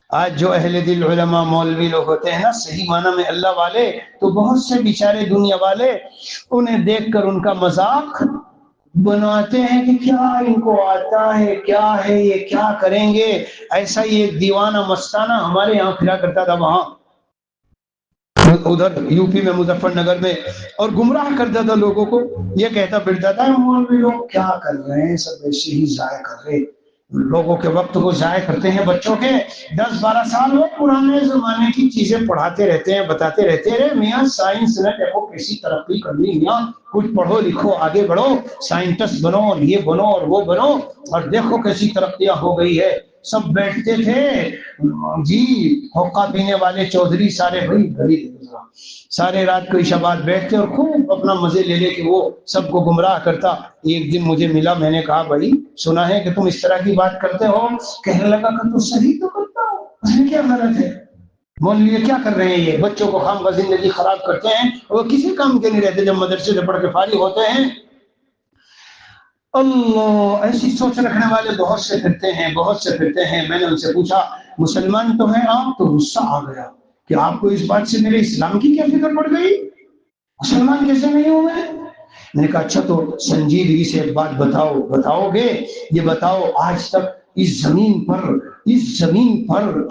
آج جو اہل دل علماء مولوی لوگ ہوتے ہیں نا صحیح معنی میں اللہ والے، تو بہت سے بیچارے دنیا والے انہیں دیکھ کر ان کا مذاق بناتے ہیں کہ کیا ان کو آتا ہے، کیا ہے یہ، کیا کریں گے. ایسا ہی ایک دیوانہ مستانہ ہمارے یہاں پھرا کرتا تھا وہاں ادھر یو پی میں مظفر نگر میں، اور گمراہ کرتا تھا لوگوں کو. یہ کہتا پھرتا تھا مولوی لوگ کیا کر رہے ہیں، سب ایسے ہی ضائع کر رہے، لوگوں کے وقت کو ضائع کرتے ہیں. بچوں کے 10-12 سال وہ پرانے زمانے کی چیزیں پڑھاتے رہتے ہیں، بتاتے رہتے ہیں میاں سائنس نے دیکھو کیسی ترقی کر لی، میاں کچھ پڑھو لکھو آگے بڑھو، سائنٹسٹ بنو اور یہ بنو اور وہ بنو، اور دیکھو کیسی ترقیاں ہو گئی ہے. سب بیٹھتے تھے جی حقہ پینے والے چودھری سارے، بھائی سارے رات کو شبات بیٹھتے اور خوب اپنا مزے لے لے کے وہ سب کو گمراہ کرتا. ایک دن مجھے ملا، میں نے کہا بھائی سنا ہے کہ تم اس طرح کی بات کرتے ہو. کہنے لگا کہ تو صحیح تو کرتا ہو، اس میں کیا غلط ہے؟ مولوی کیا کر رہے ہیں، یہ بچوں کو خام زندگی خراب کرتے ہیں، وہ کسی کام کے نہیں رہتے جب مدرسے سے پڑھ کے فارغ ہوتے ہیں. اللہ، ایسی سوچ رکھنے والے بہت سے پھرتے ہیں، بہت سے پھرتے ہیں. میں نے ان سے پوچھا مسلمان تو ہیں آپ؟ تو غصہ آ گیا کہ آپ کو اس بات سے میرے اسلام کی کیا فکر پڑ گئی، مسلمان کیسے نہیں ہوں میں نے کہا اچھا تو سنجیدگی سے ایک بات بتاؤ گے، یہ بتاؤ آج تک اس زمین پر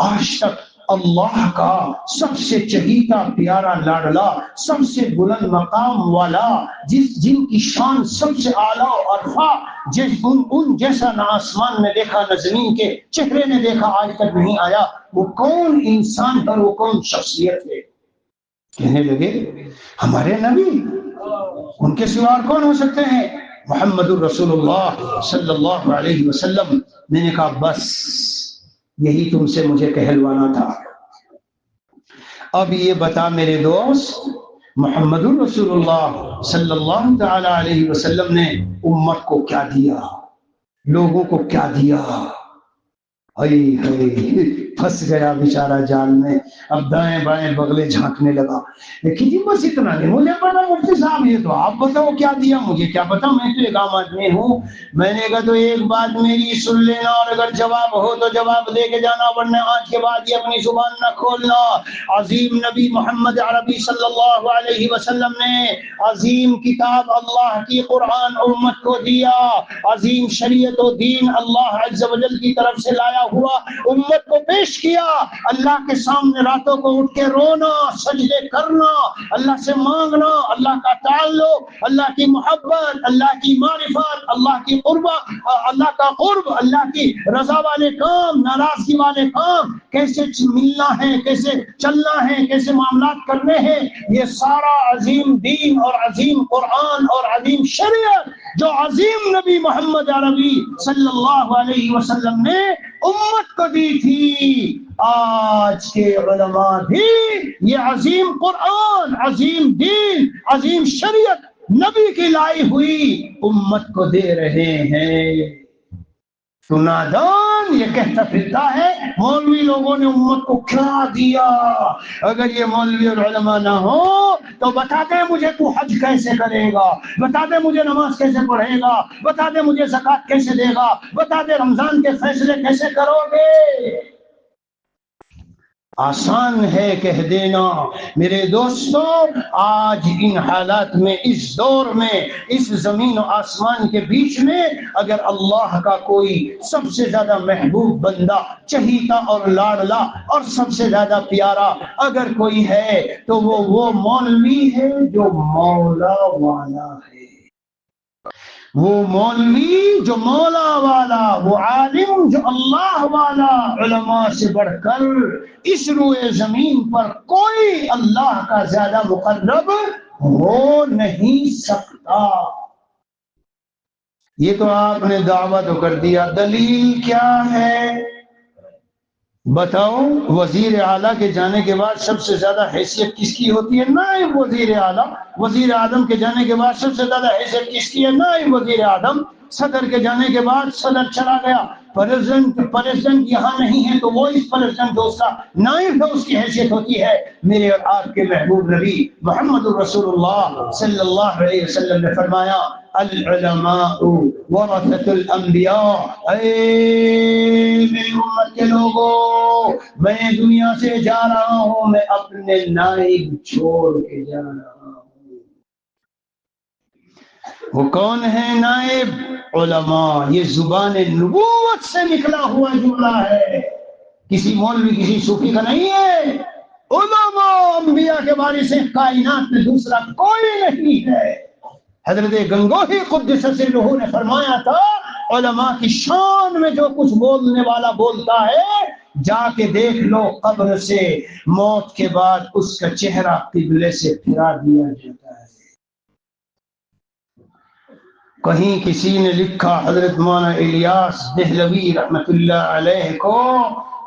آج تک اللہ کا سب سے چہیتا پیارا لاڈلا، سب سے بلند مقام والا، جن کی شان سب سے اعلیٰ اور عرفا، ان جیسا نہ آسمان نے دیکھا نہ زمین کے چہرے نے دیکھا، آج تک نہیں آیا. وہ کون انسان پر، وہ کون شخصیت ہے؟ کہنے لگے ہمارے نبی، ان کے سوا اور کون ہو سکتے ہیں؟ محمد الرسول اللہ صلی اللہ علیہ وسلم. میں نے کہا بس یہی تم سے مجھے کہلوانا تھا. اب یہ بتا میرے دوست، محمد الرسول اللہ صلی اللہ تعالی علیہ وسلم نے امت کو کیا دیا، لوگوں کو کیا دیا؟ پھنس گیا بیچارہ جال میں. اب دائیں بائیں بغلے جھانکنے لگا کہ جی بس اتنا نہیں مجھے پتا مفتی صاحب، یہ تو آپ بتاؤ کیا دیا، مجھے کیا پتا، میں تو ایک عام آدمی ہوں. میں نے کہا تو ایک بات میری سن لینا، اور اگر جواب ہو تو جواب دے کے جانا، ورنہ آج کے بعد یہ اپنی زبان نہ کھولنا. عظیم نبی محمد عربی صلی اللہ علیہ وسلم نے عظیم کتاب اللہ کی قرآن امت کو دیا، عظیم شریعت و دین اللہ عز و جل کی طرف سے لایا ہوا امت کو پیش کیا. اللہ کے سامنے راتوں کو اٹھ کے رونا، سجدے کرنا، اللہ سے مانگنا، اللہ کا تعلق، اللہ کی محبت، اللہ کی معرفت، اللہ کی قربت، اللہ کا قرب، اللہ کی رضا والے کام، ناراضگی والے کام کیسے ملنا ہے، کیسے چلنا ہے، کیسے معاملات کرنے ہیں، یہ سارا عظیم دین اور عظیم قرآن اور عظیم شریعت جو عظیم نبی محمد عربی صلی اللہ علیہ وسلم نے امت کو دی تھی. آج کے علماء بھی یہ عظیم قرآن، عظیم دین، عظیم شریعت نبی کی لائی ہوئی امت کو دے رہے ہیں. تو نادان یہ کہتا پھرتا ہے مولوی لوگوں نے امت کو کیا دیا. اگر یہ مولوی اور علماء نہ ہو تو بتا دے مجھے تو حج کیسے کرے گا، بتا دے مجھے نماز کیسے پڑھے گا، بتا دے مجھے زکوٰۃ کیسے دے گا، بتا دے رمضان کے فیصلے کیسے کرو گے. آسان ہے کہہ دینا. میرے دوستو آج ان حالات میں، اس دور میں، اس زمین و آسمان کے بیچ میں اگر اللہ کا کوئی سب سے زیادہ محبوب بندہ، چہیتا اور لاڈلا اور سب سے زیادہ پیارا اگر کوئی ہے تو وہ مولوی ہے جو مولا والا ہے، وہ مولوی جو مولا والا، وہ عالم جو اللہ والا. علماء سے بڑھ کر اس روئے زمین پر کوئی اللہ کا زیادہ مقرب ہو نہیں سکتا. یہ تو آپ نے دعویٰ تو کر دیا، دلیل کیا ہے بتاؤ؟ وزیر اعلیٰ کے جانے کے بعد سب سے زیادہ حیثیت کس کی ہوتی ہے؟ نائب وزیر اعلیٰ. وزیر اعظم کے جانے کے بعد سب سے زیادہ حیثیت کس کی ہے؟ نائب وزیر اعظم. صدر کے جانے کے بعد صدر چلا گیا، پریزنٹ یہاں نہیں ہے تو وہ اس پریزنٹ جو اس کا نائب ہے اس کی حیثیت ہوتی ہے۔ میرے اور آپ کے محبوب نبی محمد رسول اللہ صلی اللہ علیہ وسلم نے فرمایا العلماء ورثۃ الانبیاء، اے میری امت کے لوگوں، میں دنیا سے جا رہا ہوں، میں اپنے نائب چھوڑ کے جا رہا ہوں۔ وہ کون ہے نائب؟ علماء۔ یہ زبان نبوت سے نکلا ہوا جملہ ہے، کسی مولوی کسی صوفی کا نہیں ہے۔ علماء انبیاء کے وارث ہیں، کائنات میں دوسرا کوئی نہیں ہے۔ حضرت گنگوہی قدس سرہ نے فرمایا تھا علماء کی شان میں جو کچھ بولنے والا بولتا ہے جا کے دیکھ لو، قبر سے موت کے بعد اس کا چہرہ قبلے سے پھرا دیا جاتا ہے۔ کہیں کسی نے لکھا حضرت مولانا الیاس دہلوی رحمت اللہ علیہ کو،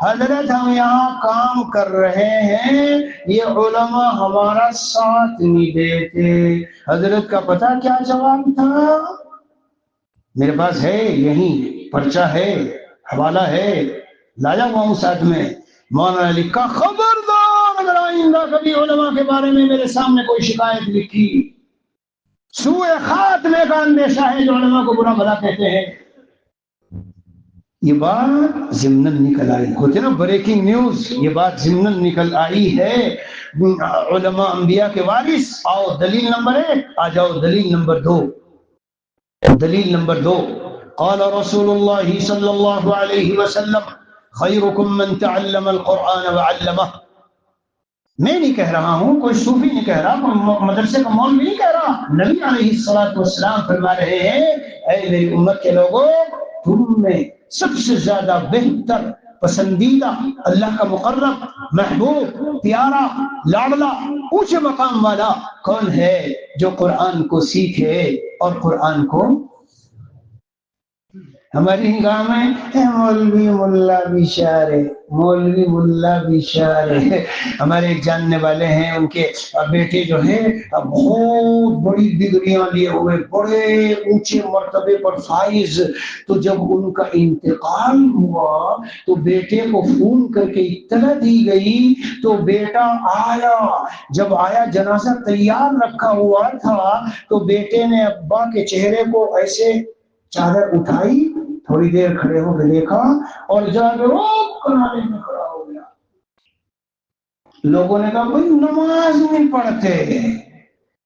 حضرت ہم یہاں کام کر رہے ہیں، یہ علماء ہمارا ساتھ نہیں دیتے۔ حضرت کا پتہ کیا جواب تھا؟ میرے پاس ہے، یہی پرچہ ہے، حوالہ ہے، لایا ہوا ہوں ساتھ میں۔ مولانا نے لکھا خبردار اگر آئندہ کبھی علماء کے بارے میں میرے سامنے کوئی شکایت لکھی، سوء خاتمے کا اندیشہ ہے جو علماء کو برا بھلا کہتے ہیں۔ یہ بات ضمناً نکل آئی، ہوتے نا بریکنگ نیوز، یہ بات ضمناً نکل آئی ہے۔ علماء انبیاء کے وارث۔ آؤ دلیل نمبر 1، آ جاؤ دلیل نمبر 2۔ دلیل نمبر 2، قال رسول اللہ صلی اللہ علیہ وسلم خیرکم من تعلم القرآن وعلمہ۔ میں نہیں کہہ رہا ہوں، کوئی صوفی نہیں کہہ رہا، کوئی مدرسے کا مولوی نہیں کہہ رہا، نبی علیہ السلام فرما رہے ہیں اے میری امت کے لوگوں، تم میں سب سے زیادہ بہتر، پسندیدہ، اللہ کا مقرب، محبوب، پیارا، لاڈلا، اونچے مقام والا کون ہے؟ جو قرآن کو سیکھے اور قرآن کو۔ ہماری نگاہ میں مولوی ملا بشارے، مولوی ملا بشارے۔ ہمارے ایک جاننے والے ہیں، ان کے بیٹے جو ہے بہت بڑی ڈگریاں لیے ہوئے، بڑے اونچے مرتبے پر فائز۔ تو جب ان کا انتقال ہوا تو بیٹے کو فون کر کے اطلاع دی گئی، تو بیٹا آیا۔ جب آیا جنازہ تیار رکھا ہوا تھا تو بیٹے نے ابا کے چہرے کو ایسے چادر اٹھائی، تھوڑی دیر کھڑے ہو کے دیکھا اور جا کے روک کنارے میں کھڑا ہو گیا۔ لوگوں نے کہا بھائی نماز نہیں پڑھتے۔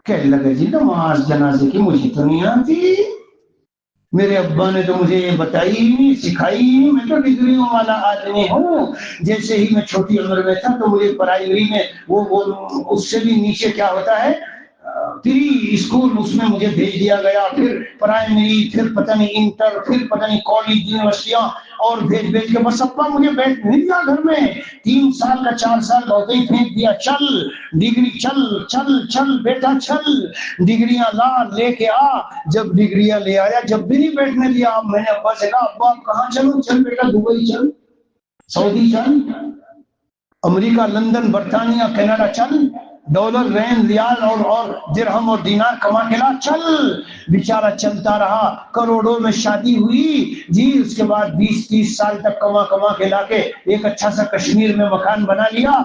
کہنے لگا جی نماز جنازے کی مجھے تو نہیں آتی، میرے ابا نے تو مجھے یہ بتائی ہی نہیں، سکھائی ہی نہیں، میں تو ڈگریوں والا آدمی ہوں۔ جیسے ہی میں چھوٹی عمر میں تھا تو مجھے پرائمری میں وہ اس سے بھی نیچے کیا ہوتا ہے پری اسکول، اس میں مجھے بھیج دیا گیا، پھر پرائمری، پھر پتہ نہیں انٹر، پھر پتہ نہیں کالج، یونیورسٹیاں، اور بھیج کے بس ابا مجھے بیٹھ نہیں دیا گھر میں۔ 3 سال کا 4 سال کا ہوتے ہی پھینک دیا، چل ڈگری، چل چل چل بیٹا چل، ڈگریاں لا، لے کے آ۔ جب ڈگریاں لے آیا، جب بھی نہیں بیٹھنے دیا، میں نے ابا سے کہا ابا کہاں چلوں؟ چل بیٹا دبئی چل، سعودی چل، امریکہ، لندن، برطانیہ، کینیڈا چل، ڈالر، رین، ریال اور درہم اور دینار کما کے لا، چل۔ بیچارہ چلتا رہا، کروڑوں میں شادی ہوئی جی، اس کے بعد 20-30 سال تک کما کے لا کے ایک اچھا سا کشمیر میں مکان بنا لیا،